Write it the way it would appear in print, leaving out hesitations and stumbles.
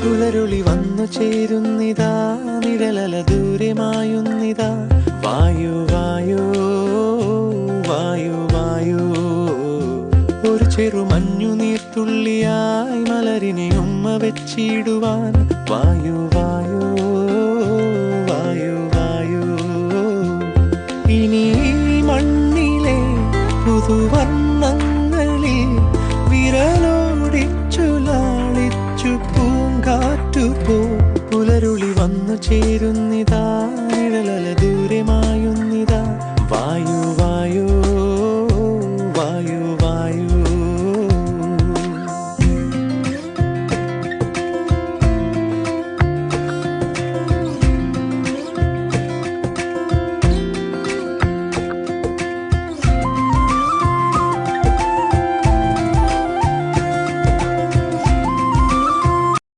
പുലരുളി വന്നു ചേരുന്നിതാ, നിഴലല ദൂരെ മായുന്നിതാ. വായു വായു വായു വായു, ഒരു ചെറു മഞ്ഞു നീർത്തുള്ളിയായി മലരിനെ ഉമ്മ വെച്ചിടുവാൻ. വായു വായു വായു വായു, ഇനി മണ്ണിലെ പുതുവർണ്ണങ്ങളിൽ വിരലോടിച്ചു ലാളിച്ചു പൂങ്കാറ്റു പോ. പുലരുളി വന്നു ചേരുന്നിതാ, നിഴലല